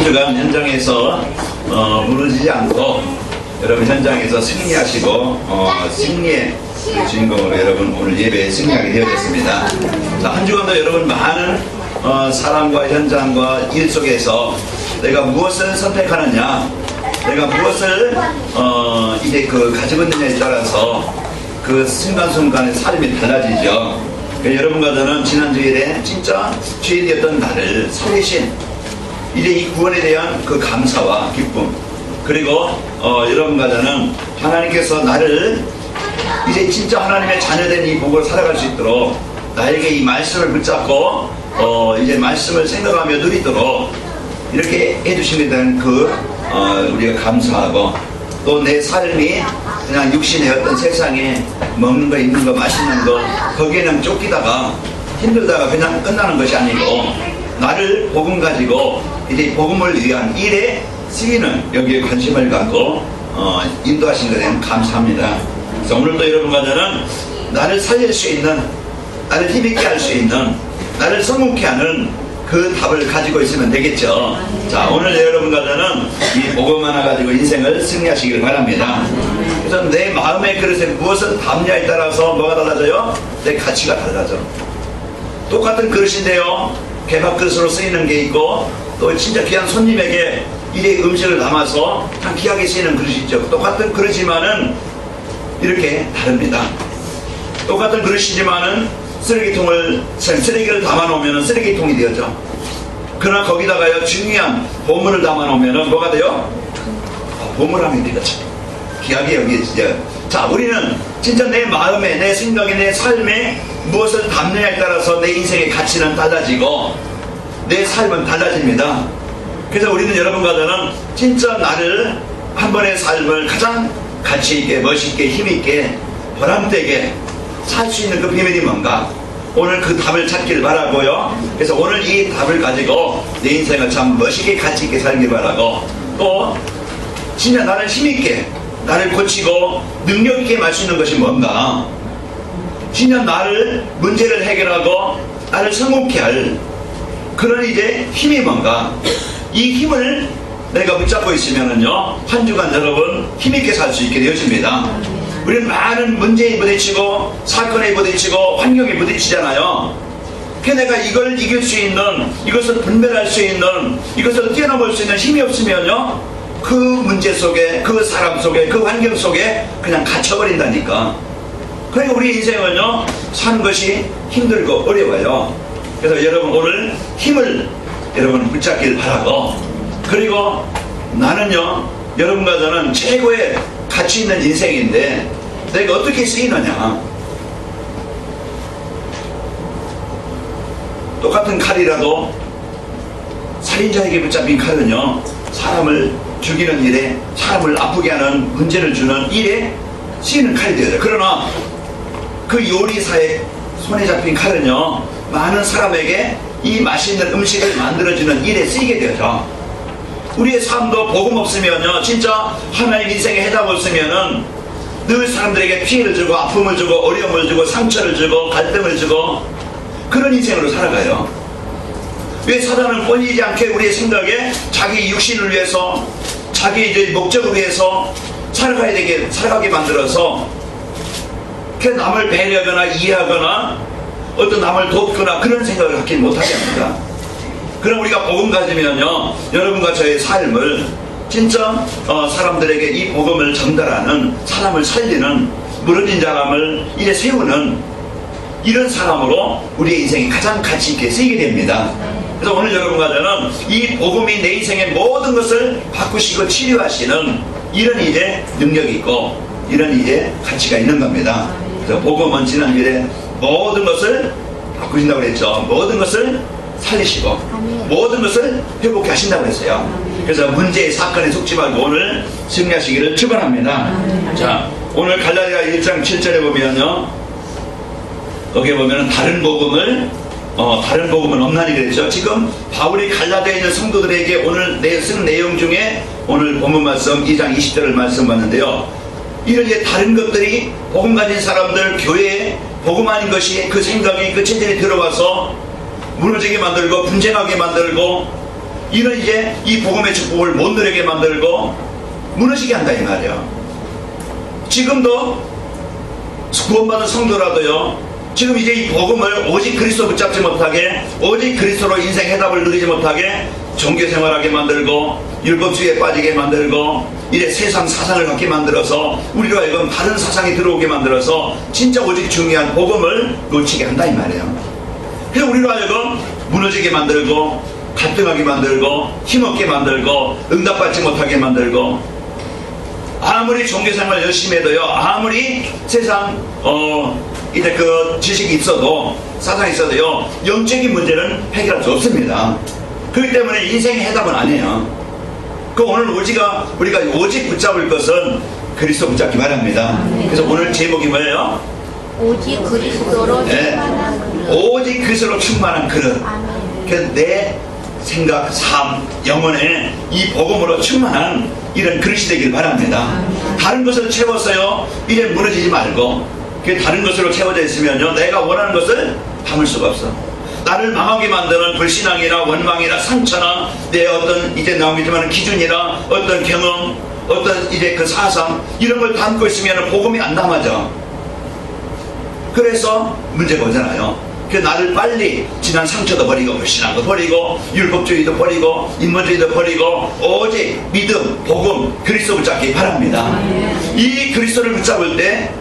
주간 현장에서 무너지지 않고 여러분 현장에서 승리하시고 승리의 주인공으로 여러분 오늘 예배에 승리하게 되어졌습니다. 자, 한 주간도 여러분 많은 사람과 현장과 일 속에서 내가 무엇을 선택하느냐, 내가 무엇을 이제 가지고 있느냐에 따라서 그 순간순간의 삶이 달라지죠. 여러분과 저는 지난 주일에 진짜 주일이었던 나를 살리신 이제 이 구원에 대한 그 감사와 기쁨, 그리고 여러분과 저는 하나님께서 나를 이제 진짜 하나님의 자녀된 이 복을 살아갈 수 있도록 나에게 이 말씀을 붙잡고 이제 말씀을 생각하며 누리도록 이렇게 해주신 것에 대한 우리가 감사하고, 또 내 삶이 그냥 육신의 어떤 세상에 먹는 거, 입는 거, 마시는 거 거기에는 쫓기다가 힘들다가 그냥 끝나는 것이 아니고 나를 복음 가지고 이제 복음을 위한 일에 쓰이는 여기에 관심을 갖고 인도하신 것에 대한 감사합니다. 그래서 오늘도 여러분과 저는 나를 살릴 수 있는, 나를 힘있게 할 수 있는, 나를 성공케 하는 그 답을 가지고 있으면 되겠죠. 자, 오늘 여러분과 저는 이 복음 하나 가지고 인생을 승리하시길 바랍니다. 그래서 내 마음의 그릇에 무엇을 담냐에 따라서 뭐가 달라져요? 내 가치가 달라져. 똑같은 그릇인데요, 개밥 그릇으로 쓰이는 게 있고, 또 진짜 귀한 손님에게 이래 음식을 담아서 참 귀하게 쓰이는 그릇이 있죠. 똑같은 그릇이지만은 이렇게 다릅니다. 똑같은 그릇이지만은 쓰레기를 담아놓으면 쓰레기통이 되어져. 그러나 거기다가요 중요한 보물을 담아놓으면 뭐가 돼요? 보물함이 되겠죠. 귀하게 여기지죠. 자, 우리는 진짜 내 마음에, 내 생각에, 내 삶에 무엇을 담느냐에 따라서 내 인생의 가치는 달라지고 내 삶은 달라집니다. 그래서 우리는 여러분과 저는 진짜 나를 한 번의 삶을 가장 가치있게, 멋있게, 힘있게, 보람되게 살 수 있는 그 비밀이 뭔가, 오늘 그 답을 찾길 바라고요. 그래서 오늘 이 답을 가지고 내 인생을 참 멋있게 가치있게 살길 바라고, 또 진짜 나를 힘있게, 나를 고치고 능력있게 할 수 있는 것이 뭔가, 진짜 나를 문제를 해결하고 나를 성공케 할 그런 이제 힘이 뭔가, 이 힘을 내가 붙잡고 있으면은요 한 주간 여러분 힘있게 살 수 있게 되어집니다. 우리는 많은 문제에 부딪히고 사건에 부딪히고 환경에 부딪히잖아요. 그래서 내가 이걸 이길 수 있는, 이것을 분별할 수 있는, 이것을 뛰어넘을 수 있는 힘이 없으면요 그 문제 속에, 그 사람 속에, 그 환경 속에 그냥 갇혀버린다니까. 그러니까 우리 인생은요 사는 것이 힘들고 어려워요. 그래서 여러분 오늘 힘을 여러분 붙잡길 바라고, 그리고 나는요 여러분과 저는 최고의 가치 있는 인생인데 내가 어떻게 쓰이느냐. 똑같은 칼이라도 살인자에게 붙잡힌 칼은요 사람을 죽이는 일에, 사람을 아프게 하는 문제를 주는 일에 쓰이는 칼이 되어요. 그러나 그 요리사의 손에 잡힌 칼은요 많은 사람에게 이 맛있는 음식을 만들어주는 일에 쓰이게 되죠. 우리의 삶도 복음 없으면요 진짜 하나님 인생에 해답 없으면은 늘 사람들에게 피해를 주고 아픔을 주고 어려움을 주고 상처를 주고 갈등을 주고 그런 인생으로 살아가요. 왜 사단은 뻔히지 않게 우리의 생각에 자기 육신을 위해서, 자기 이제 목적을 위해서 살아가게 만들어서 그 남을 배려하거나 이해하거나 어떤 남을 돕거나 그런 생각을 갖지 못하게 합니다. 그럼 우리가 복음 가지면요 여러분과 저의 삶을 진짜 사람들에게 이 복음을 전달하는, 사람을 살리는, 무너진 사람을 이제 세우는 이런 사람으로 우리의 인생이 가장 가치있게 쓰이게 됩니다. 그래서 오늘 여러분과 저는 이 복음이 내 인생의 모든 것을 바꾸시고 치료하시는 이런 이제 능력이 있고 이런 이제 가치가 있는 겁니다. 그래서 복음은 지난주에 모든 것을 바꾸신다고 그랬죠. 모든 것을 살리시고 모든 것을 회복해 하신다고 했어요. 그래서 문제의 사건에 속지 말고 오늘 승리하시기를 축원합니다. 자, 오늘 갈라디아 1장 7절에 보면요 거기에 보면 다른 복음은 없나니 그랬죠. 지금 바울이 갈라디아에 있는 성도들에게 오늘 쓴 내용 중에 오늘 본문 말씀 2장 20절을 말씀 봤는데요, 이런 이제 다른 것들이 복음 가진 사람들, 교회에 복음 아닌 것이 그 생각이 그 체질이 들어와서 무너지게 만들고 분쟁하게 만들고 이런 이제 이 복음의 축복을 못 누리게 만들고 무너지게 한다 이 말이야. 지금도 구원받은 성도라도요, 지금 이제 이 복음을 오직 그리스도 붙잡지 못하게, 오직 그리스도로 인생 해답을 누리지 못하게 종교생활하게 만들고 율법주의에 빠지게 만들고 이래 세상 사상을 갖게 만들어서 우리로 하여금 다른 사상이 들어오게 만들어서 진짜 오직 중요한 복음을 놓치게 한다 이 말이에요. 그래서 우리로 하여금 무너지게 만들고 갈등하게 만들고 힘없게 만들고 응답받지 못하게 만들고, 아무리 종교생활 열심히 해도요, 아무리 세상 이제 그 지식이 있어도 사상이 있어도요, 영적인 문제는 해결할 수 없습니다. 그렇기 때문에 인생의 해답은 아니에요. 그 오늘 우리가 오직 붙잡을 것은 그리스도 붙잡기 바랍니다. 그래서 오늘 제목이 뭐예요? 오직 그리스도로 충만한 그릇. 오직 그리스도로 충만한 그릇. 그래서 내 생각, 삶, 영혼에 이 복음으로 충만한 이런 그릇이 되길 바랍니다. 다른 것을 채웠어요, 이제 무너지지 말고. 다른 것으로 채워져 있으면요, 내가 원하는 것을 담을 수가 없어. 나를 망하게 만드는 불신앙이나 원망이나 상처나 내 어떤 이제 나오겠지만 기준이나 어떤 경험, 어떤 이제 그 사상, 이런 걸 담고 있으면 복음이 안 담아져. 그래서 문제가 오잖아요. 나를 빨리 지난 상처도 버리고 불신앙도 버리고 율법주의도 버리고 인본주의도 버리고 오직 믿음, 복음, 그리스도 붙잡기 바랍니다. 이 그리스도를 붙잡을 때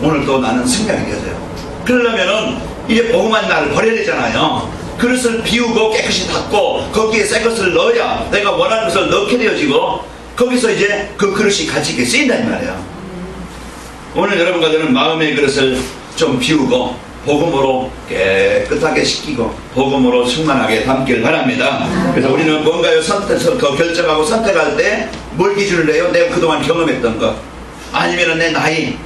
오늘 또 나는 승리하게 되어져요. 그러려면은 이제 복음한 나를 버려야 되잖아요. 그릇을 비우고 깨끗이 닦고 거기에 새 것을 넣어야 내가 원하는 것을 넣게 되어지고 거기서 이제 그 그릇이 가치 있게 쓰인다 이 말이에요. 오늘 여러분과 저는 마음의 그릇을 좀 비우고 복음으로 깨끗하게 씻기고 복음으로 충만하게 담길 바랍니다. 그래서 우리는 뭔가요 결정하고 선택할 때 뭘 기준을 해요? 내가 그동안 경험했던 것, 아니면 내 나이,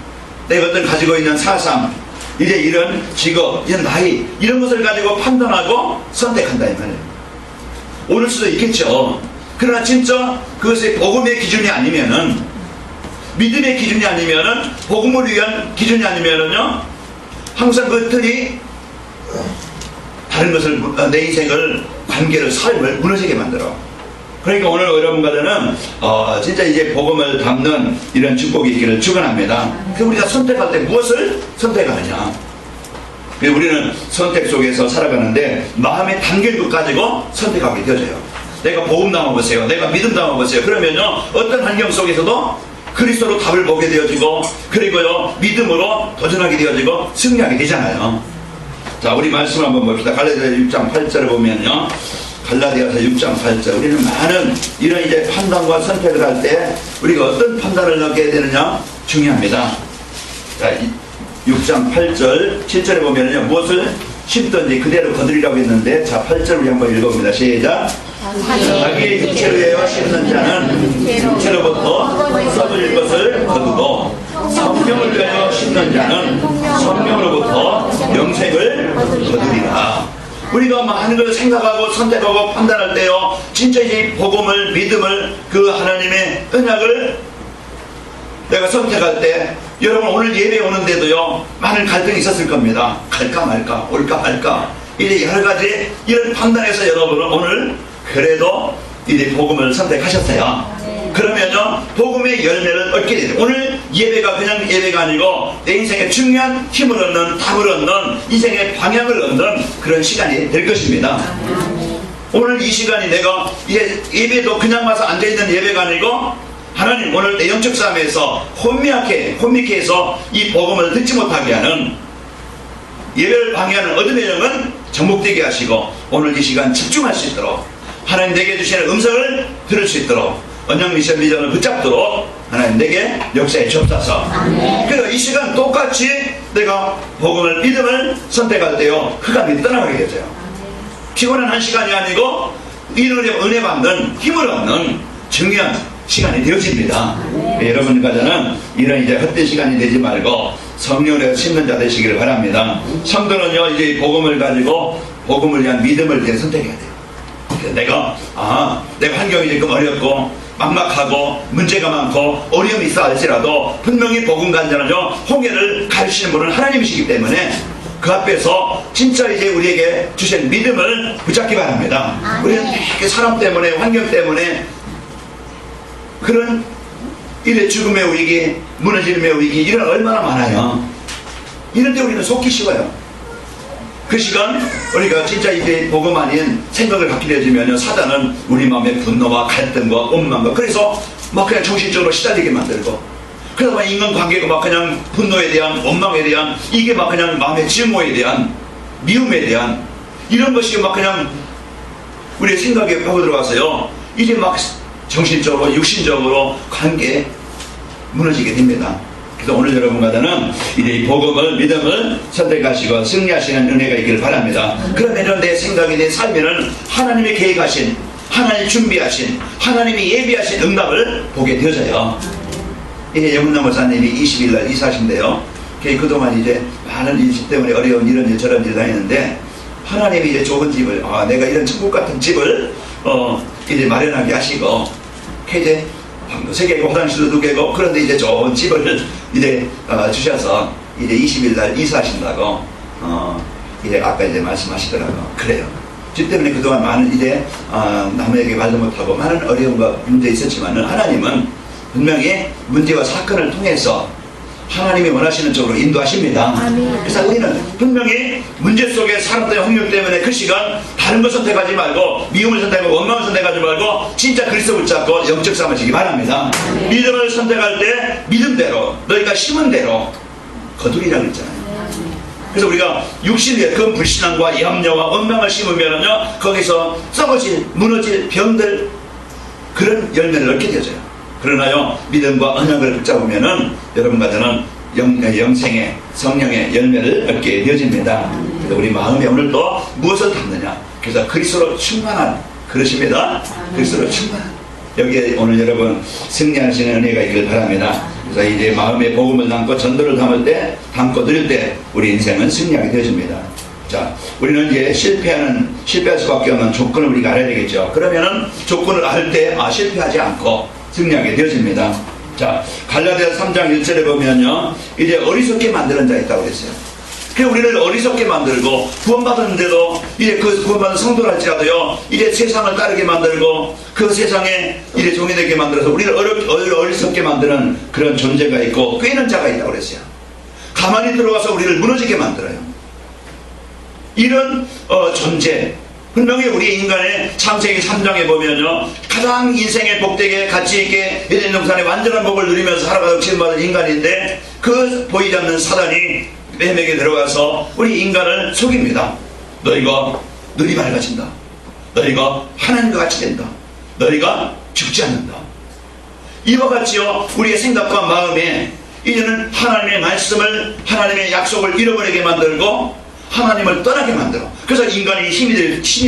내가 어떤 가지고 있는 사상, 이제 이런 직업, 이런 나이, 이런 것을 가지고 판단하고 선택한다 이 말이에요. 오를 수도 있겠죠. 그러나 진짜 그것이 복음의 기준이 아니면은, 믿음의 기준이 아니면은, 복음을 위한 기준이 아니면은요, 항상 그것들이 다른 것을, 내 인생을, 관계를, 삶을 무너지게 만들어. 그러니까 오늘 여러분과 저는 진짜 이제 복음을 담는 이런 축복이 있기를 축원합니다. 그래서 우리가 선택할 때 무엇을 선택하느냐. 우리는 선택 속에서 살아가는데 마음에 담길 것 가지고 선택하게 되어져요. 내가 복음 담아보세요, 내가 믿음 담아보세요. 그러면요, 어떤 환경 속에서도 그리스도로 답을 보게 되어지고, 그리고요 믿음으로 도전하게 되어지고 승리하게 되잖아요. 자, 우리 말씀을 한번 봅시다. 갈라디아서 6장 8절을 보면요, 갈라디아서 6장 8절, 우리는 많은 이런 이제 판단과 선택을 할 때 우리가 어떤 판단을 넣게 되느냐 중요합니다. 자, 6장 8절 7절에 보면요, 무엇을 심든지 그대로 거두리라고 했는데, 자 8절 우리 한번 읽어봅니다. 시작. 자기의 육체를 위하여 심는 자는 육체로부터 썩어질 것을 거두고, 성령을 위하여 심는 자는 성령으로부터 영생을 거두리라. 우리가 많은 걸 생각하고 선택하고 판단할 때요, 진짜 이 복음을, 믿음을, 그 하나님의 언약을 내가 선택할 때, 여러분 오늘 예배 오는데도요 많은 갈등이 있었을 겁니다. 갈까 말까, 올까 말까, 이제 여러가지 이런 판단에서 여러분은 오늘 그래도 이제 복음을 선택하셨어요. 그러면요 복음의 열매를 얻게 돼요. 오늘 예배가 그냥 예배가 아니고 내 인생에 중요한 힘을 얻는, 답을 얻는, 인생의 방향을 얻는 그런 시간이 될 것입니다. 오늘 이 시간이 내가 이제 예배도 그냥 와서 앉아있는 예배가 아니고, 하나님 오늘 내 영적 삶에서 혼미케 해서 이 복음을 듣지 못하게 하는, 예배를 방해하는 어둠의 영은 정복되게 하시고, 오늘 이 시간 집중할 수 있도록, 하나님 내게 주시는 음성을 들을 수 있도록, 언약 미션 비전을 붙잡도록 하나님 내게 역사에 주옵소서. 그래서 이 시간 똑같이 내가 복음을, 믿음을 선택할 때요 흑암이 떠나가게 되죠. 피곤한 한 시간이 아니고 은혜 받는, 힘을 얻는 중요한 시간이 되어집니다. 여러분과 저는 이런 이제 헛된 시간이 되지 말고 성령으로 심는 자 되시기를 바랍니다. 성도는요 이제 복음을 가지고 복음을 위한 믿음을 이제 선택해야 돼요. 내가 환경이 조금 어렵고 막막하고 문제가 많고 어려움이 있어 할지라도 분명히 복음 간자는요 홍해를 가르치시는 분은 하나님이시기 때문에 그 앞에서 진짜 이제 우리에게 주신 믿음을 붙잡기 바랍니다. 우리는 이렇게 사람 때문에, 환경 때문에 그런 이래 죽음의 위기, 무너짐의 위기, 이런 얼마나 많아요. 이런데 우리는 속기 쉬워요. 그 시간 우리가 진짜 이제 복음 아닌 생각을 갖게 되어지면 사단은 우리 마음의 분노와 갈등과 원망과, 그래서 막 그냥 정신적으로 시달리게 만들고, 그러다 보니 인간관계가 막 그냥 분노에 대한, 원망에 대한, 이게 막 그냥 마음의 증오에 대한, 미움에 대한 이런 것이 막 그냥 우리의 생각에 파고 들어가서요, 이제 막 정신적으로 육신적으로 관계에 무너지게 됩니다. 그래서 오늘 여러분과는 이제 이 복음을, 믿음을 선택하시고 승리하시는 은혜가 있기를 바랍니다. 그러면 내 생각이, 내 삶에는 하나님의 계획하신, 하나님이 준비하신, 하나님이 예비하신 응답을 보게 되어져요. 이제 영훈남 목사님이 20일날 이사하신대요. 그동안 이제 많은 일 때문에 어려운 이런 일 저런 일 다니는데, 하나님이 이제 좋은 집을, 내가 이런 천국 같은 집을 이제 마련하게 하시고, 이제 세 개고 화장실도 2개고, 그런데 이제 좋은 집을 이제 주셔서 이제 20일날 이사하신다고 이제 아까 이제 말씀하시더라고요. 그래요. 집 때문에 그동안 많은 이제 남에게 말도 못하고 많은 어려움과 문제 있었지만은, 하나님은 분명히 문제와 사건을 통해서 하나님이 원하시는 쪽으로 인도하십니다. 그래서 우리는 분명히 문제 속에 사람들의 확률 때문에 그 시간 다른 거 선택하지 말고, 미움을 선택하고 원망을 선택하지 말고 진짜 그리스도 붙잡고 영적 삼으시기 바랍니다. 믿음을 선택할 때 믿음대로, 너희가 심은 대로 거두리라고 했잖아요. 그래서 우리가 육신의 그 불신앙과 염려와 원망을 심으면요, 거기서 썩어질, 무너질 병들, 그런 열매를 얻게 되어져요. 그러나요, 믿음과 언약을 붙잡으면은 여러분과 저는 영생의 성령의 열매를 얻게 되어집니다. 그래서 우리 마음에 오늘도 무엇을 담느냐? 그래서 그리스도로 충만한 그릇입니다. 그리스도로 충만한, 여기에 오늘 여러분 승리하시는 은혜가 있기를 바랍니다. 그래서 이제 마음에 복음을 담고 전도를 담고 드릴 때 우리 인생은 승리하게 되어집니다. 자, 우리는 이제 실패할 수밖에 없는 조건을 우리가 알아야 되겠죠. 그러면은 조건을 알 때 실패하지 않고 승리하게 되어집니다. 자, 갈라디아서 3장 1절에 보면요, 이제 어리석게 만드는 자 있다고 그랬어요. 그래서 우리를 어리석게 만들고, 구원받았는데도 이제 그 구원받은 성도랄지라도요, 이제 세상을 따르게 만들고 그 세상에 이제 종이되게 만들어서 우리를 어리석게 만드는 그런 존재가 있고, 꾀는 자가 있다고 그랬어요. 가만히 들어와서 우리를 무너지게 만들어요. 이런 존재, 분명히 우리 인간의 창세기 3장에 보면요, 가장 인생의 복되게 가치있게 에덴 동산의 완전한 복을 누리면서 살아가서 지음받은 인간인데, 그 보이지 않는 사단이 뱀에게 들어가서 우리 인간을 속입니다. 너희가 눈이 밝아진다. 너희가 하나님과 같이 된다. 너희가 죽지 않는다. 이와 같이요, 우리의 생각과 마음에 이제는 하나님의 말씀을, 하나님의 약속을 잃어버리게 만들고 하나님을 떠나게 만들어. 그래서 인간이 힘이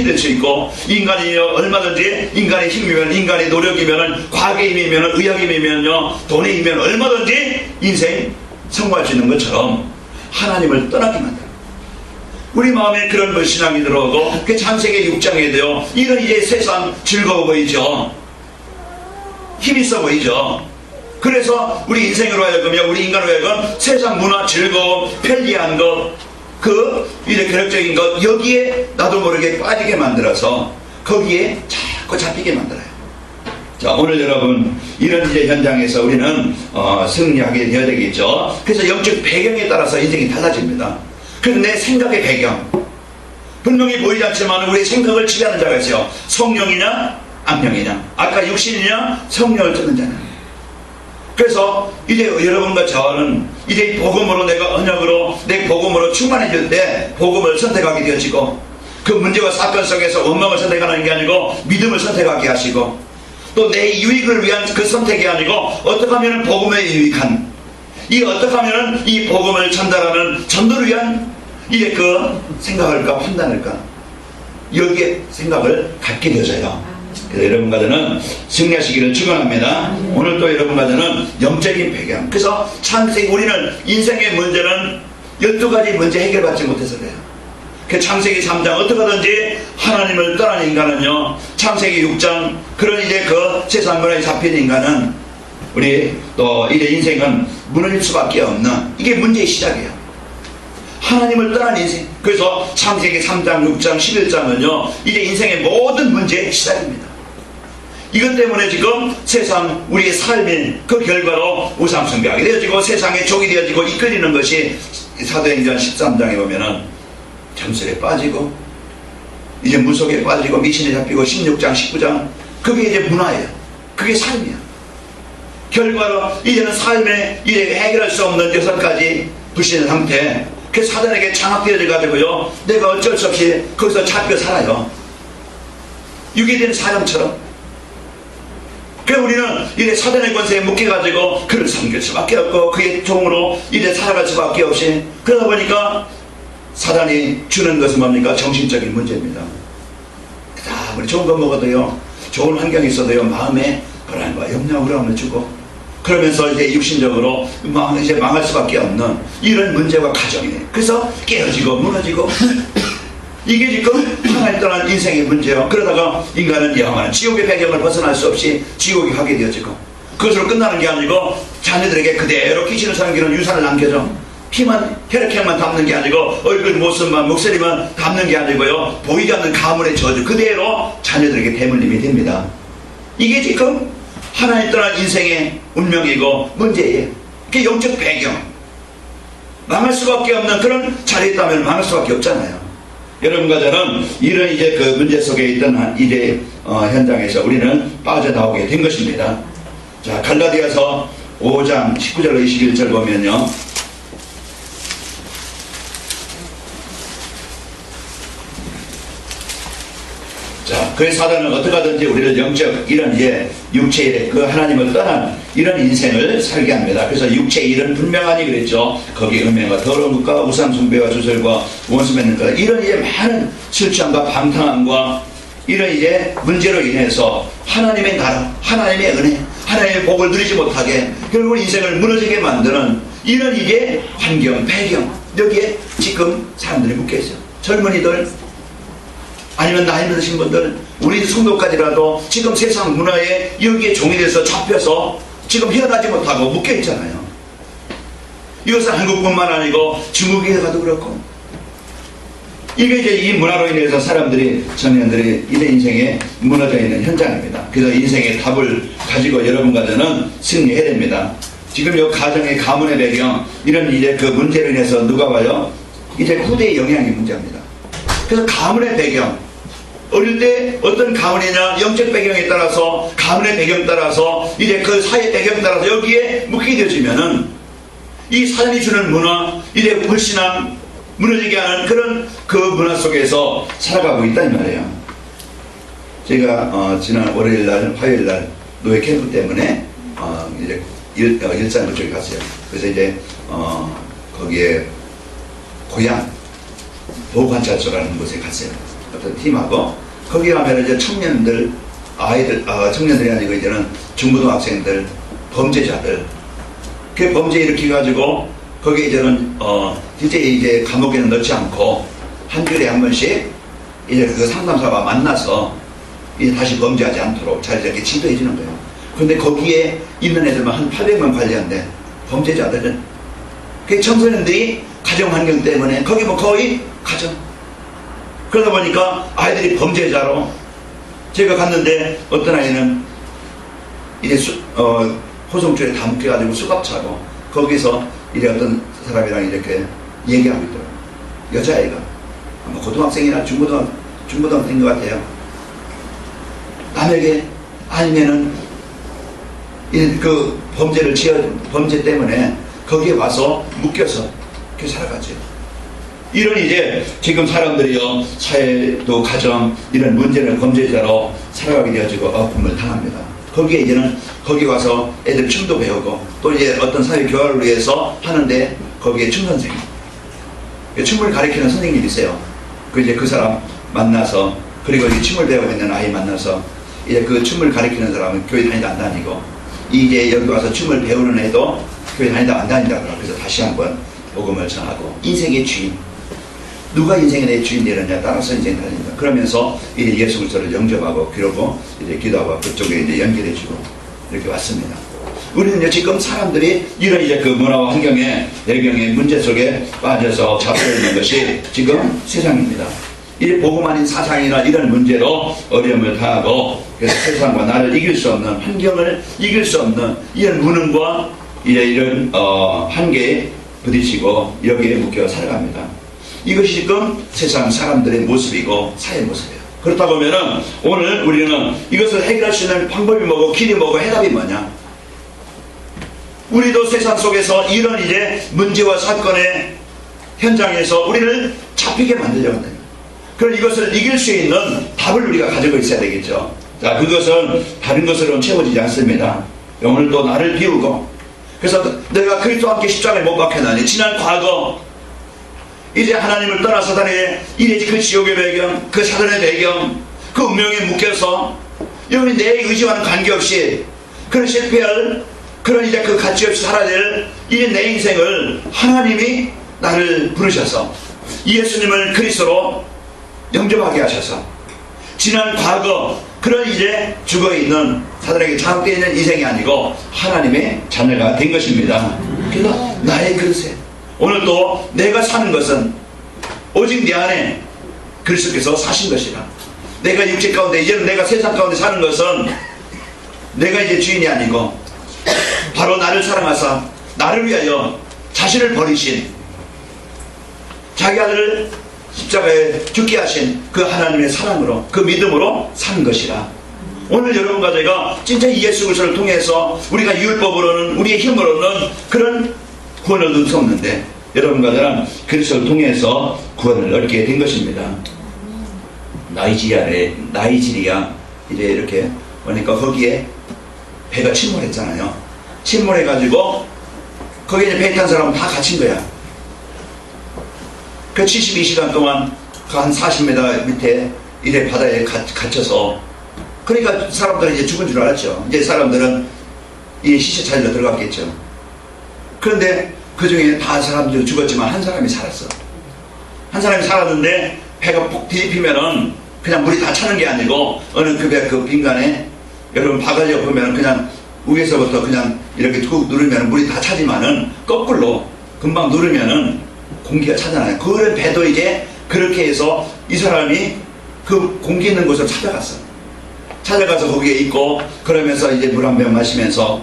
될 수 있고, 인간이 얼마든지, 인간의 힘이면, 인간의 노력이면, 과학의 힘이면, 의학의 힘이면요, 돈의 힘이면 얼마든지 인생 성공할 수 있는 것처럼 하나님을 떠나게 만들어. 우리 마음에 그런 불신앙이 들어오고, 그 창세기 6장에도요, 이런 이제 세상 즐거워 보이죠. 힘있어 보이죠. 그래서 우리 인생으로 하여금요, 우리 인간으로 하여금 세상 문화, 즐거움, 편리한 것, 이제 계획적인 것, 여기에 나도 모르게 빠지게 만들어서 거기에 자꾸 잡히게 만들어요. 자, 오늘 여러분 이런 이제 현장에서 우리는 승리하게 되어야 되겠죠. 그래서 영적 배경에 따라서 인생이 달라집니다. 그래서 내 생각의 배경, 분명히 보이지 않지만 우리의 생각을 지배하는 자가 있어요. 성령이냐 암령이냐, 아까 육신이냐 성령을 쫓는 자냐. 그래서 이제 여러분과 저는 이제 복음으로, 내가 언약으로, 내 복음으로 충만해질 때 복음을 선택하게 되어지고, 그 문제와 사건 속에서 원망을 선택하는 게 아니고 믿음을 선택하게 하시고, 또 내 유익을 위한 그 선택이 아니고 어떻게 하면 복음에 유익한, 어떻게 하면 이 복음을 전달하는 전도를 위한 이제 그 생각을까 판단을까, 여기에 생각을 갖게 되어져요. 그래서 여러분과 저는 승리하시기를 축원합니다. 오늘 또 여러분과 저는 영적인 배경, 그래서 창세기, 우리는 인생의 문제는 12가지 문제 해결받지 못해서 그래요. 그 창세기 3장 어떻게 하든지 하나님을 떠난 인간은요, 창세기 6장 그런 이제 그 세상 문화에 잡힌 인간은 우리 또 이제 인생은 무너질 수밖에 없는, 이게 문제의 시작이에요. 하나님을 떠난 인생. 그래서 창세기 3장, 6장, 11장은요, 이제 인생의 모든 문제의 시작입니다. 이것 때문에 지금 세상, 우리의 삶인 그 결과로 우상숭배하게 되어지고 세상의 종이 되어지고 이끌리는 것이 사도행전 13장에 보면은 점술에 빠지고 이제 무속에 빠지고 미신에 잡히고 16장, 19장, 그게 이제 문화예요. 그게 삶이야. 결과로 이제는 삶에 이제 해결할 수 없는 6가지 불신의 상태, 그 사단에게 장악되어져 가지고요, 내가 어쩔 수 없이 거기서 잡혀 살아요. 유기된 사람처럼. 그래서 우리는 이제 사단의 권세에 묶여가지고 그를 섬길 수밖에 없고 그의 종으로 이제 살아갈 수밖에 없이, 그러다 보니까 사단이 주는 것은 뭡니까? 정신적인 문제입니다. 아무리 좋은 거 먹어도요, 좋은 환경이 있어도요, 마음에 불안과 염려, 우려함을 주고, 그러면서 이제 육신적으로 이제 망할 수밖에 없는 이런 문제와 가정이에요. 그래서 깨어지고 무너지고 이게 지금 하나님 떠난 인생의 문제요. 그러다가 인간은 영원한 지옥의 배경을 벗어날 수 없이 지옥이 가게 되어지고, 그것으로 끝나는 게 아니고 자녀들에게 그대로 귀신을 섬기는 유산을 남겨줘. 피만, 혈액형만 담는 게 아니고 얼굴 모습만, 목소리만 담는 게 아니고요, 보이지 않는 가문의 저주 그대로 자녀들에게 대물림이 됩니다. 이게 지금 하나님 떠난 인생의 운명이고 문제예요. 그게 영적 배경. 망할 수밖에 없는 그런 자리에 있다면 망할 수밖에 없잖아요. 여러분과 저는 이런 이제 그 문제 속에 있던 이제 현장에서 우리는 빠져나오게 된 것입니다. 자, 갈라디아서 5장 19절로 21절 보면요, 자, 그 사단은 어떻게 하든지 우리를 영적 이런 이제 육체의 그 하나님을 떠난 이런 인생을 살게 합니다. 그래서 육체의 일은 분명하니 그랬죠. 거기 음행과 더러운 것과 우상숭배와 주설과 원수 맺는 것, 이런 이제 많은 실추함과 방탕함과 이런 이제 문제로 인해서 하나님의 나라, 하나님의 은혜, 하나님의 복을 누리지 못하게 결국 인생을 무너지게 만드는 이런 이게 환경, 배경, 여기에 지금 사람들이 묶여 있어요. 젊은이들, 아니면 나이 드신 분들, 우리 성도까지라도 지금 세상 문화에 여기에 종이 돼서 잡혀서 지금 헤어나지 못하고 묶여 있잖아요. 이것은 한국뿐만 아니고 중국에 가도 그렇고, 이게 이제 이 문화로 인해서 사람들이, 청년들이 이제 인생에 무너져 있는 현장입니다. 그래서 인생의 답을 가지고 여러분과 저는 승리해야 됩니다. 지금 이 가정의 가문의 배경, 이런 이제 그 문제로 인해서 누가 봐요? 이제 후대의 영향이 문제입니다. 그래서 가문의 배경, 어릴 때 어떤 가문이냐, 영적 배경에 따라서, 가문의 배경 따라서, 이제 그 사회 배경 따라서 여기에 묶이게 되어지면은 이 사단이 주는 문화, 이제 불신앙, 무너지게 하는 그런 그 문화 속에서 살아가고 있다 이 말이에요. 제가 지난 월요일날, 화요일날 노예 캠프 때문에 이제 일산 그쪽에 갔어요. 그래서 이제 거기에 고향 보호관찰소라는 곳에 갔어요. 어떤 팀하고, 거기 가면 이제 청년들, 청년들이 아니고 이제는 중고등학생들, 범죄자들, 그 범죄 일으켜가지고 거기 이제는 이제 감옥에는 넣지 않고 한 주일에 한 번씩 이제 그 상담사가 만나서 이제 다시 범죄하지 않도록 잘 이렇게 지도해 주는 거예요. 그런데 거기에 있는 애들만 한 800명 관리한데, 범죄자들은 그 청소년들이 가정 환경 때문에 거기 뭐 거의 가정, 그러다 보니까 아이들이 범죄자로, 제가 갔는데 어떤 아이는 이제 호송줄에 다 묶여가지고 수갑차고 거기서 이제 어떤 사람이랑 이렇게 얘기하고 있더라고요. 여자아이가 아마 고등학생이나 중고등학생인 것 같아요. 남에게, 아니면은 그 범죄 때문에 거기에 와서 묶여서 그렇게 살아가죠. 이런 이제 지금 사람들이요, 사회도 가정, 이런 문제는 범죄자로 살아가게 되어지고 아픔을 당합니다. 거기에 이제는 거기 와서 애들 춤도 배우고, 또 이제 어떤 사회 교화를 위해서 하는데 거기에 춤 선생님, 춤을 가르치는 선생님이 있어요. 이제 그 사람 만나서, 그리고 이 춤을 배우고 있는 아이 만나서 이제 그 춤을 가르치는 사람은 교회 다니다 안 다니고, 이제 여기 와서 춤을 배우는 애도 교회 다니다 안 다닌다. 그래서 다시 한번 복음을 전하고, 인생의 주인, 누가 인생의 내 주인 되느냐에 따라서 인생이 달린다. 그러면서 이제 예수 그리스도를 영접하고, 그러고 이제 기도하고 그쪽에 이제 연결해주고 이렇게 왔습니다. 우리는 지금 사람들이 이런 이제 그 문화와 환경의 배경의 문제 속에 빠져서 잡혀 있는 것이 지금 세상입니다. 이 복음 아닌 사상이나 이런 문제로 어려움을 당하고, 그래서 세상과 나를 이길 수 없는, 환경을 이길 수 없는 이런 무능과 이런 한계에 부딪히고 여기에 묶여 살아갑니다. 이것이 지금 세상 사람들의 모습이고 사회 모습이에요. 그렇다 보면은 오늘 우리는 이것을 해결할 수 있는 방법이 뭐고 길이 뭐고 해답이 뭐냐? 우리도 세상 속에서 이런 이제 문제와 사건의 현장에서 우리를 잡히게 만들려고 합니다. 그럼 이것을 이길 수 있는 답을 우리가 가지고 있어야 되겠죠. 자, 그것은 다른 것으로는 채워지지 않습니다. 오늘도 나를 비우고, 그래서 내가 그리스도와 함께 십자가에 못 박혀나니 지난 과거, 이제 하나님을 떠나 사단의 이래 그 지옥의 배경, 그 사단의 배경, 그 운명에 묶여서 여러분이 내 의지와는 관계없이 그런 실패할, 그런 이제 그 가치없이 살아야 될 이 내 인생을 하나님이 나를 부르셔서 예수님을 그리스도로 영접하게 하셔서 지난 과거 그런 이제 죽어있는 사단에게 장악되어 있는 인생이 아니고 하나님의 자녀가 된 것입니다. 그래서 나의 그릇에 오늘도 내가 사는 것은 오직 내 안에 그리스도께서 사신 것이라. 내가 육체 가운데, 이제는 내가 세상 가운데 사는 것은 내가 이제 주인이 아니고 바로 나를 사랑하사 나를 위하여 자신을 버리신, 자기 아들을 십자가에 죽게 하신 그 하나님의 사랑으로, 그 믿음으로 사는 것이라. 오늘 여러분과 제가 진짜 예수 그리스도를 통해서 우리가 율법으로는, 우리의 힘으로는 그런 구원을 얻을 수 없는데 여러분과 저는 그리스도를 통해서 구원을 얻게 된 것입니다. 나이지리아 이제 이렇게 보니까 거기에 배가 침몰했잖아요. 침몰해가지고 거기에 이제 배 탄 사람은 다 갇힌 거야. 그 72시간 동안 그 한 40m 밑에 이래 바다에 갇혀서, 그러니까 사람들은 이제 죽은 줄 알았죠. 이제 사람들은 이 시체 찾으러 들어갔겠죠. 그런데 그 중에 다 사람들이 죽었지만 한 사람이 살았어. 한 사람이 살았는데 배가 푹 뒤집히면은 그냥 물이 다 차는 게 아니고 어느 그 배 그 빈간에 여러분 바가지에 보면은 그냥 위에서부터 그냥 이렇게 툭 누르면 물이 다 차지만은 거꾸로 금방 누르면은 공기가 차잖아요. 그런 배도 이제 그렇게 해서 이 사람이 그 공기 있는 곳을 찾아가서 거기에 있고, 그러면서 이제 물 한 병 마시면서,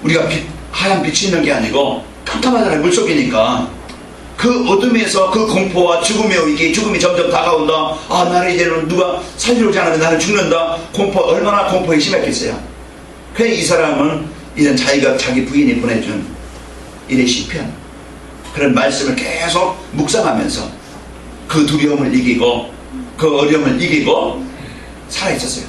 우리가 하얀 빛이 있는 게 아니고 깜깜하잖아요. 물속이니까 그 어둠에서 그 공포와 죽음의 위기, 죽음이 점점 다가온다. 아, 나는 이제는 누가 살리러 오지 않으면 나는 죽는다. 공포, 얼마나 공포에 심했겠어요. 그래 이 사람은 이런 자기 부인이 보내준 이래 시편, 그런 말씀을 계속 묵상하면서 그 두려움을 이기고 그 어려움을 이기고 살아있었어요.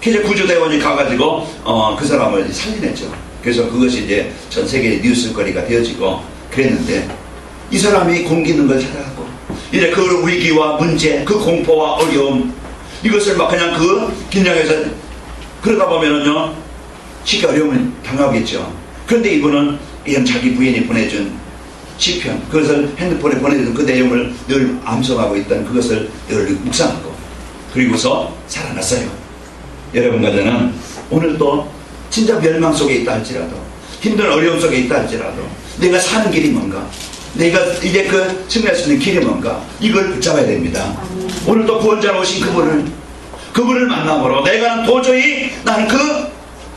그래서 구조대원이 가가지고 그 사람을 살려냈죠. 그래서 그것이 이제 전 세계 뉴스거리가 되어지고 그랬는데, 이 사람이 공기 있는 걸 찾아가고 이제 그 위기와 문제, 그 공포와 어려움, 이것을 막 그냥 그 긴장해서 그러다 보면은요 쉽게 어려움을 당하겠죠. 그런데 이분은 이런 자기 부인이 보내준 시편, 그것을 핸드폰에 보내준 그 내용을 늘 암송하고 있던 그것을 늘 묵상하고 그리고서 살아났어요. 여러분과 저는 오늘도 진짜 멸망 속에 있다 할지라도, 힘든 어려움 속에 있다 할지라도 내가 사는 길이 뭔가, 내가 이제 그 승리할 수 있는 길이 뭔가, 이걸 붙잡아야 됩니다. 오늘도 구원자로 오신 그분을 만남으로 내가 도저히 나는 그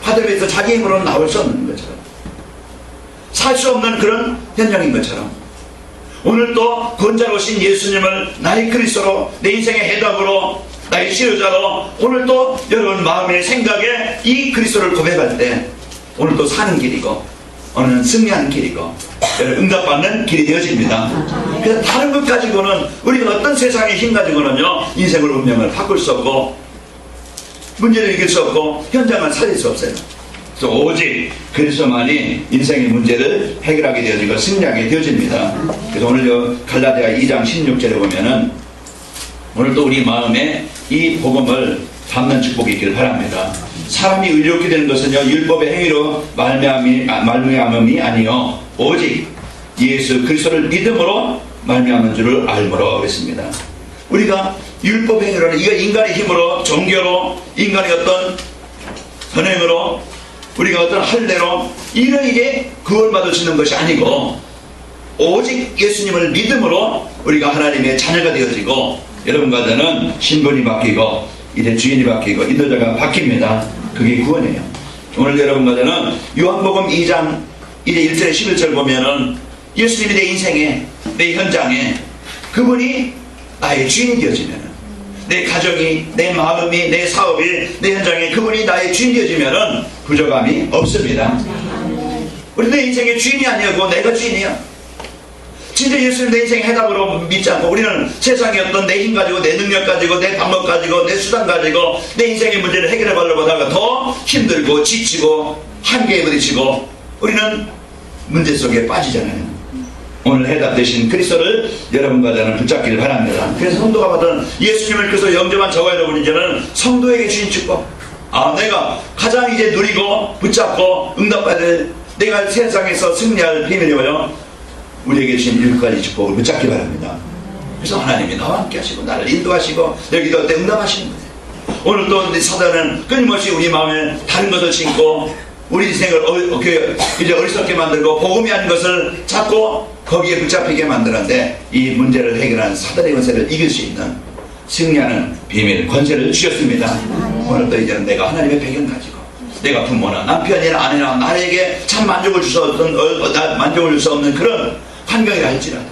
바다에서 자기 힘으로는 나올 수 없는 것처럼, 살 수 없는 그런 현장인 것처럼, 오늘 또 구원자로 오신 예수님을 나의 그리스도로, 내 인생의 해답으로, 나의 치료자로 오늘 또 여러분 마음의 생각에 이 그리스도를 고백할 때 오늘 또 사는 길이고, 오늘은 승리하는 길이고, 응답받는 길이 되어집니다. 그래서 다른 것 가지고는, 우리가 어떤 세상의 힘 가지고는요 인생을, 운명을 바꿀 수 없고 문제를 이길 수 없고 현장을 살릴 수 없어요. 그래서 오직 그리스도만이 인생의 문제를 해결하게 되어지고 승리하게 되어집니다. 그래서 오늘 갈라디아 2장 16절에 보면은 오늘 또 우리 마음에 이 복음을 담는 축복이 있기를 바랍니다. 사람이 의롭게 되는 것은요 율법의 행위로 말미암음이 아니요 오직 예수 그리스도를 믿음으로 말미암은 줄을 알므로 그랬습니다. 우리가 율법 행위로는, 이거 인간의 힘으로, 종교로, 인간의 어떤 선행으로 우리가 어떤 할례로 이래 구원받을 수 있는 것이 아니고 오직 예수님을 믿음으로 우리가 하나님의 자녀가 되어지고 여러분과 저는 신분이 바뀌고 이제 주인이 바뀌고 인도자가 바뀝니다. 그게 구원이에요. 오늘 여러분과 저는 요한복음 2장 이제 1절에 11절 보면은 예수님이 내 인생에 내 현장에 그분이 나의 주인이 되어지면은 내 가정이 내 마음이 내 사업이 내 현장에 그분이 나의 주인이 되어지면은 부족함이 없습니다. 우리 내 인생의 주인이 아니고 내가 주인이야. 진짜 예수님 내 인생의 해답으로 믿지 않고 우리는 세상의 어떤 내 힘 가지고 내 능력 가지고 내 방법 가지고 내 수단 가지고 내 인생의 문제를 해결해 보려고 하다가 더 힘들고 지치고 한계에 부딪히고 우리는 문제 속에 빠지잖아요. 오늘 해답 되신 그리스도를 여러분과 저는 붙잡기를 바랍니다. 그래서 성도가 받은 예수님을 그래서 영접한 저와 여러분 이제는 성도에게 주신 축복, 내가 가장 이제 누리고 붙잡고 응답받을 내가 세상에서 승리할 비밀이 뭐요? 우리에게 주신 7가지 축복을 붙잡기 바랍니다. 그래서 하나님이 나와 함께 하시고 나를 인도하시고 여기도 때 응답하시는 거예요. 오늘 또 사단은 끊임없이 우리 마음에 다른 것을 심고 우리 인생을 이제 어리석게 만들고 복음이 아닌 것을 찾고 거기에 붙잡히게 만드는데 이 문제를 해결하는 사단의 권세를 이길 수 있는 승리하는 비밀 권세를 주셨습니다. 오늘 또 이제는 내가 하나님의 배경 가지고 내가 부모나 남편이나 아내나 나에게 참 만족을 줄 수 없는 만족을 줄 수 없는 그런 환경이라 할지라도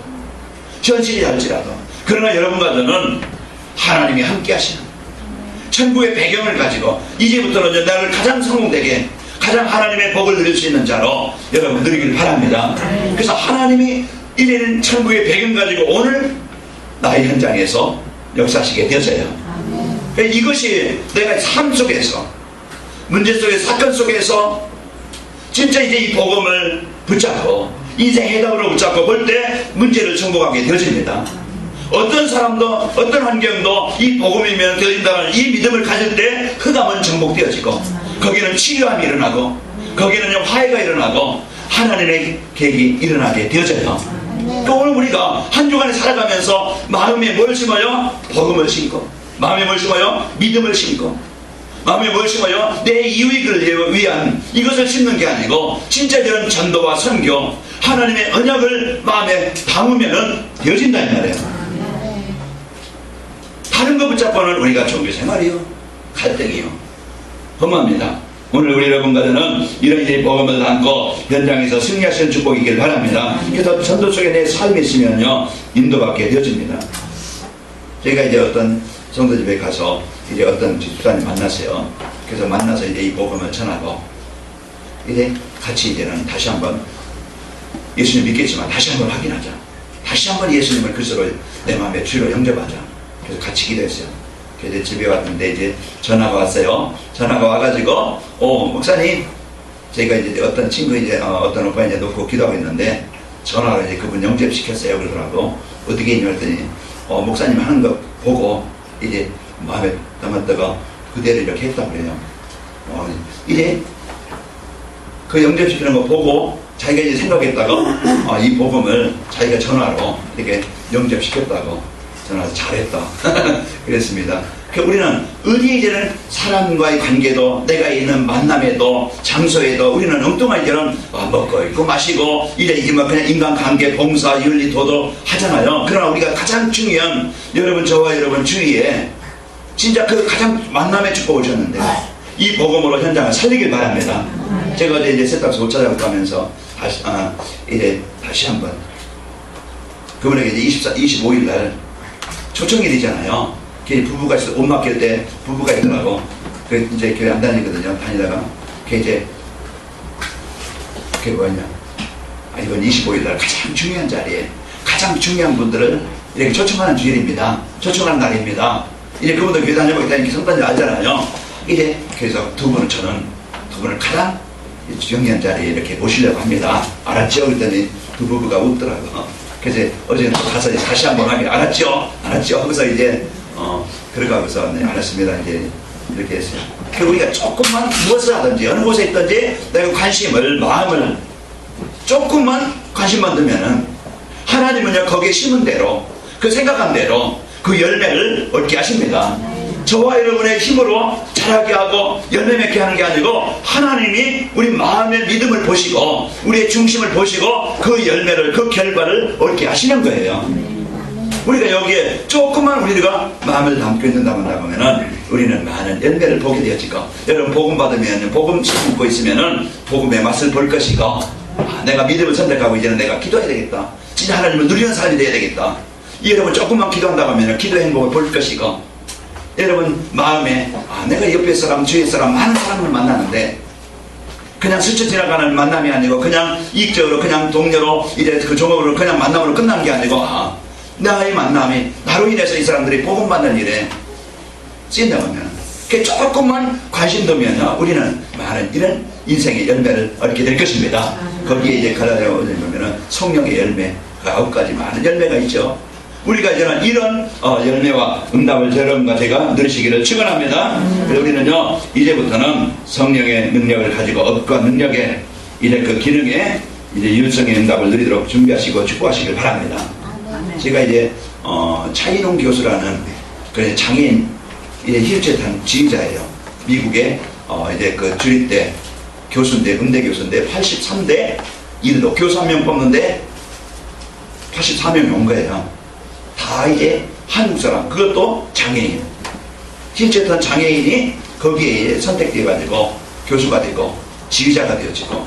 현실이라 할지라도 그러나 여러분과 저는 하나님이 함께 하시는 천국의 배경을 가지고 이제부터는 나를 가장 성공되게 가장 하나님의 복을 누릴 수 있는 자로 여러분 누리길 바랍니다. 그래서 하나님이 이제는 천국의 배경 가지고 오늘 나의 현장에서 역사하시게 되어져요. 이것이 내가 삶 속에서 문제 속에 사건 속에서 진짜 이제 이 복음을 붙잡고 인생 해답으로 붙잡고 볼 때 문제를 정복하게 되어집니다. 어떤 사람도 어떤 환경도 이 복음이면 되어진다는 이 믿음을 가질 때 흑암은 정복되어지고 거기는 치유함이 일어나고 거기는 화해가 일어나고 하나님의 계획이 일어나게 되어져요. 또 오늘 우리가 한 주간에 살아가면서 마음에 뭘 심어요? 복음을 심고 마음에 뭘 심어요? 믿음을 심고 마음에 뭘 심어요? 내 이익을 위한 이것을 심는 게 아니고 진짜 이런 전도와 선교 하나님의 언약을 마음에 담으면 되어진다 이 말이에요. 다른 거 붙잡고는 우리가 종교생활이요 갈등이요 험합니다. 오늘 우리 여러분과 저는 이런 복음을 담고 현장에서 승리하시는 축복이길 바랍니다. 그래서 전도 속에 내 삶이 있으면요 인도받게 되어집니다. 제가 이제 어떤 성도집에 가서 이제 어떤 집사님 만났어요. 그래서 만나서 이제 이 복음을 전하고 이제 같이 이제는 다시 한번 예수님 믿겠지만 다시 한번 확인하자. 다시 한번 예수님을 그리스도로 내 마음에 주로 영접하자. 그래서 같이 기도했어요. 그래서 집에 왔는데 이제 전화가 왔어요. 전화가 와가지고 목사님 제가 이제 어떤 친구 이제 어떤 오빠 이제 놓고 기도하고 있는데 전화로 이제 그분 영접시켰어요. 그러더라고. 어떻게 했냐 했더니 목사님 하는 거 보고 이제 마음에 담았다가 그대로 이렇게 했다고 그래요. 이제 그 영접시키는 거 보고 자기가 이제 생각했다가 이 복음을 자기가 전화로 이렇게 영접시켰다고 전화해서 잘했다 그랬습니다. 우리는 어디에 이제는 사람과의 관계도 내가 있는 만남에도 장소에도 우리는 엉뚱한 이제는 먹고 있고 마시고 이제 이게 뭐 그냥 인간관계 봉사 윤리 도덕 하잖아요. 그러나 우리가 가장 중요한 여러분 저와 여러분 주위에 진짜 그 가장 만남의 축복을 줬는데 이 복음으로 현장을 살리길 바랍니다. 제가 어제 이제 세탁소 옷 찾아고 가면서 다시 한번 그분에게 이제 25일 날 초청일이잖아요. 부부가 있어 옷 맡길 때 부부가 있더라고. 그 이제 교회 안 다니거든요. 다니다가 이제 그게 뭐였냐? 이번 25일 날 가장 중요한 자리에 가장 중요한 분들을 이렇게 초청하는 주일입니다. 초청하는 날입니다. 이제 그분들 교회 다녀보겠다 이렇게 성단지 알잖아요. 이제 그래서 두 분을 가장 중요한 자리에 이렇게 모시려고 합니다. 알았죠? 그랬더니 두 부부가 웃더라고. 그래서 어제 가서 다시 한번 하게 알았죠? 하고서 이제 그러고서 네, 알았습니다. 이제 이렇게 했어요. 그리고 우리가 조금만 무엇을 하든지 어느 곳에 있든지 내가 관심을 마음을 조금만 관심만 두면은 하나님은요 거기에 심은 대로 그 생각한 대로 그 열매를 얻게 하십니다. 저와 여러분의 힘으로 자라게 하고 열매 맺게 하는 게 아니고 하나님이 우리 마음의 믿음을 보시고 우리의 중심을 보시고 그 열매를 그 결과를 얻게 하시는 거예요. 우리가 여기에 조금만 우리가 마음을 담고 있는다고 하면은 우리는 많은 열매를 보게 되어지고 여러분 복음 받으면 복음 심고 있으면은 복음의 맛을 볼 것이고 내가 믿음을 선택하고 이제는 내가 기도해야 되겠다. 진짜 하나님을 누리는 삶이 되어야 되겠다. 여러분 조금만 기도한다고 하면 기도 행복을 볼 것이고 여러분 마음에 내가 옆에 사람 주위에 사람 많은 사람을 만나는데 그냥 스쳐 지나가는 만남이 아니고 그냥 이익적으로 그냥 동료로 이제 그 종업으로 그냥 만남으로 끝나는 게 아니고 나의 만남이 나로 인해서 이 사람들이 복음 받는 일에 쓰인다고 하면 그 조금만 관심 두면 우리는 많은 이런 인생의 열매를 얻게 될 것입니다. 거기에 이제 갈라디아 보면은 성령의 열매 9가지 많은 열매가 있죠. 우리가 이제는 이런 열매와 응답을 여러분과 제가 누리시기를 축원합니다. 그래서 우리는요 이제부터는 성령의 능력을 가지고 업과 능력의 이제 그 기능에 이제 율성의 응답을 누리도록 준비하시고 축복하시길 바랍니다. 제가 이제 차인홍 교수라는 그 장애인 힐체탄 지휘자예요. 미국의 이제 그 주립대 교수인데 음대 교수인데 83대 1도 교수 한 명 뽑는데 84명이 온 거예요. 다 이제 한국 사람, 그것도 장애인. 힐체탄 장애인이 거기에 선택되어 가지고 교수가 되고 지휘자가 되어지고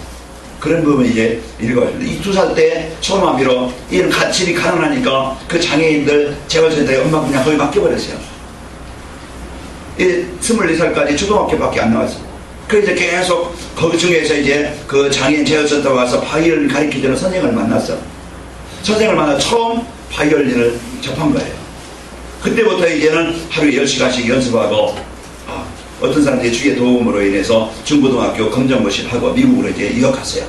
그런 부분을 이제 읽어가지고 이 2살 때 소아마비로 이런 가출이 가능하니까 그 장애인들 재활센터에 엄마 그냥 거기 맡겨버렸어요. 24살까지 초등학교밖에 안 나왔어요. 그래서 이제 계속 거기 중에서 이제 그 장애인 재활센터 와서 바이올린 가르쳐주는 선생을 만났어. 선생을 만나 처음 바이올린을 접한 거예요. 그때부터 이제는 하루에 10시간씩 연습하고 어떤 사람들이 주의 도움으로 인해서 중고등학교 검정고시를 하고 미국으로 이제 유학갔어요.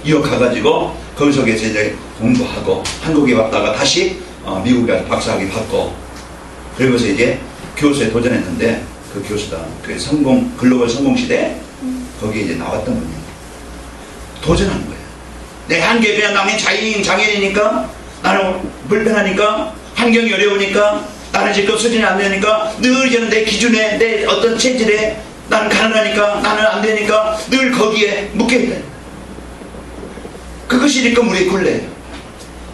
유학가가지고 거기 속에서 이제 공부하고 한국에 왔다가 다시 미국에 가서 박사학위 받고 그러면서 이제 교수에 도전했는데 그 교수다 그 글로벌 성공시대 거기에 이제 나왔던 분이에요. 도전하는 거예요. 내 한계 그냥 남이 장애인이니까 나는 불편하니까 환경이 어려우니까 나는 지금 수준이 안 되니까 늘 이제는 내 기준에 내 어떤 체질에 나는 가능하니까 나는 안 되니까 늘 거기에 묶여 있다. 그것이 지금 우리의 굴레예요.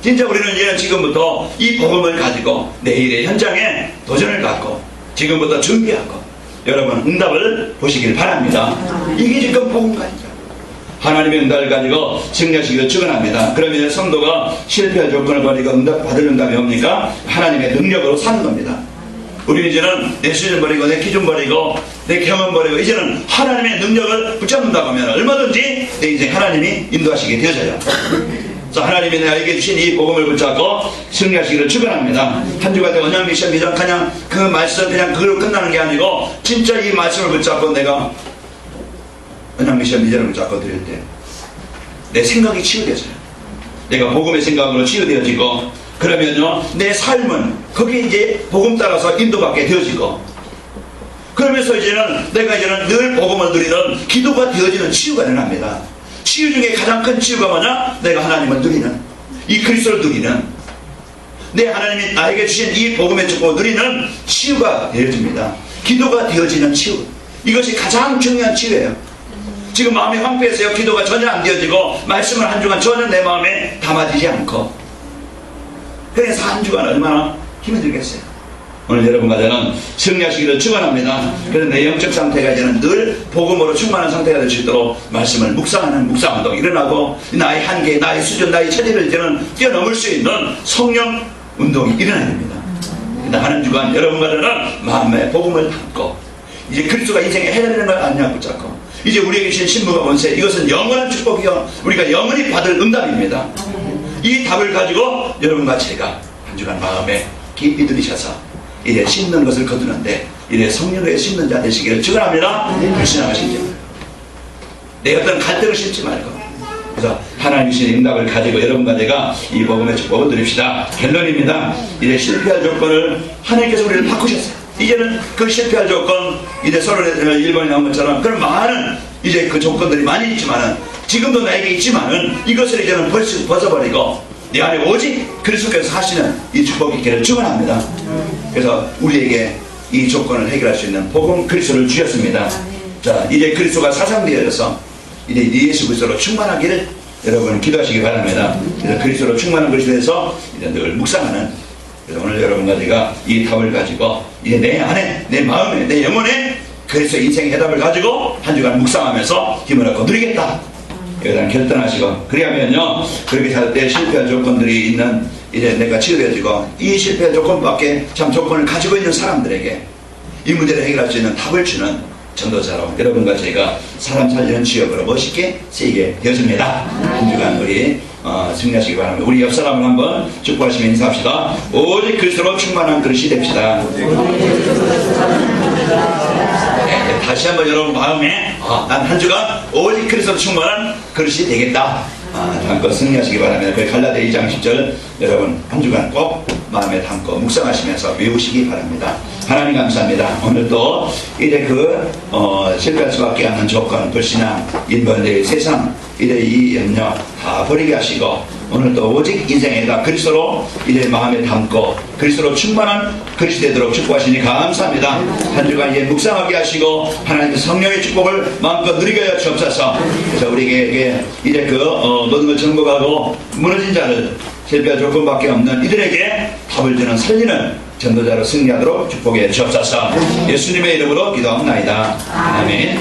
진짜 우리는 이제는 지금부터 이 복음을 가지고 내일의 현장에 도전을 갖고 지금부터 준비하고 여러분 응답을 보시길 바랍니다. 이게 지금 복음가입니다. 하나님의 응답을 가지고 승리하시기를 축원합니다. 그러면 성도가 실패할 조건을 버리고 받을 응답이 뭡니까? 하나님의 능력으로 사는 겁니다. 우리는 이제는 내 수준 버리고 내 기준 버리고 내 경험 버리고 이제는 하나님의 능력을 붙잡는다고 하면 얼마든지 내 인생 하나님이 인도하시게 되어져요. 그래서 하나님이 나에게 주신 이 복음을 붙잡고 승리하시기를 축원합니다. 한 주간 언약 미션 비전 그냥 그 말씀 그냥 그걸로 끝나는 게 아니고 진짜 이 말씀을 붙잡고 내가 언약 미션 비전을 붙잡고 드릴 때 내 생각이 치유되어져요. 내가 복음의 생각으로 치유되어지고 그러면요 내 삶은 거기에 이제 복음 따라서 인도받게 되어지고 그러면서 이제는 내가 이제는 늘 복음을 누리는 기도가 되어지는 치유가 일어납니다. 치유 중에 가장 큰 치유가 뭐냐? 내가 하나님을 누리는 이 그리스도를 누리는 내 하나님이 나에게 주신 이 복음의 축복을 누리는 치유가 되어집니다. 기도가 되어지는 치유, 이것이 가장 중요한 치유예요. 지금 마음이 황폐해서요 기도가 전혀 안 되어지고 말씀을 한 주간 전혀 내 마음에 담아지지 않고 그래서 한 주간 얼마나 힘이 들겠어요. 오늘 여러분과 저는 승리하시기를 축원합니다. 그래서 내 영적 상태가 이제는 늘 복음으로 충만한 상태가 될 수 있도록 말씀을 묵상하는 묵상운동이 일어나고 나의 한계, 나의 수준, 나의 체질을 이제는 뛰어넘을 수 있는 성령 운동이 일어나야 됩니다. 하는 주간 여러분과 저는 마음에 복음을 담고 이제 그리스도가 인생에 해야 되는 걸 아냐 붙잡고 이제 우리에게 주신 신부가 원세 이것은 영원한 축복이요 우리가 영원히 받을 응답입니다. 이 답을 가지고 여러분과 제가 한 주간 마음에 깊이 들이셔서 이제 심는 것을 거두는데 이제 성령의 심는 자 되시기를 축원합니다. 불신하시죠. 내 어떤 갈등을 심지 말고 그래서 하나님 주신 응답을 가지고 여러분과 제가 이 복음의 축복을 누립시다. 결론입니다. 이제 실패할 조건을 하나님께서 우리를 바꾸셨어요. 이제는 그 실패할 조건 이제 서로 일본에 나온 것처럼 그런 많은 이제 그 조건들이 많이 있지만은 지금도 나에게 있지만은 이것을 이제는 벗어버리고 내 안에 오직 그리스도께서 하시는 이 축복이 있기를 축원합니다. 그래서 우리에게 이 조건을 해결할 수 있는 복음 그리스도를 주셨습니다. 자, 이제 그리스도가 사상되어져서 이제 예수 그리스도로 충만하기를 여러분 기도하시기 바랍니다. 그래서 그리스도로 충만한 것에 대해서 이제 늘 묵상하는, 그래서 오늘 여러분과 제가 이 답을 가지고 이제 내 안에, 내 마음에, 내 영혼에 그리스도 인생의 해답을 가지고 한 주간 묵상하면서 힘을 얻고 누리겠다. 여기다 결단하시고, 그리하면요, 그렇게 살 때 실패할 조건들이 있는, 이제 내가 치유되어지고, 이 실패할 조건밖에 참 조건을 가지고 있는 사람들에게 이 문제를 해결할 수 있는 답을 주는 전도자로 여러분과 제가 사람 살리는 지역으로 멋있게 쓰이게 되었습니다. 한 주간 우리 승리하시기 바랍니다. 우리 옆 사람을 한번 축복하시며 인사합시다. 오직 그리스도로 충만한 그릇이 됩시다. 네, 다시 한번 여러분 마음에 난 한 주간 오직 그리스도로 충만한 그릇이 되겠다. 담고 승리하시기 바랍니다. 그 갈라디아 2장 10절 여러분 한 주간 꼭 마음에 담고 묵상하시면서 외우시기 바랍니다. 하나님 감사합니다. 오늘도 이제 실패할 수밖에 없는 조건, 불신앙, 인본의 세상, 이제 이 염려 다 버리게 하시고, 오늘도 오직 인생에다 그리스도로 이제 마음에 담고 그리스도로 충만한 그리스도 되도록 축복하시니 감사합니다. 한 주간 이제 묵상하게 하시고 하나님의 성령의 축복을 마음껏 누리게 하여 주옵소서. 그래서 우리에게 이제 모든 걸 정복하고 무너진 자를, 실패할 조건밖에 없는 이들에게 답을 주는 살리는 전도자로 승리하도록 축복해 주옵소서. 예수님의 이름으로 기도합니다. 아멘.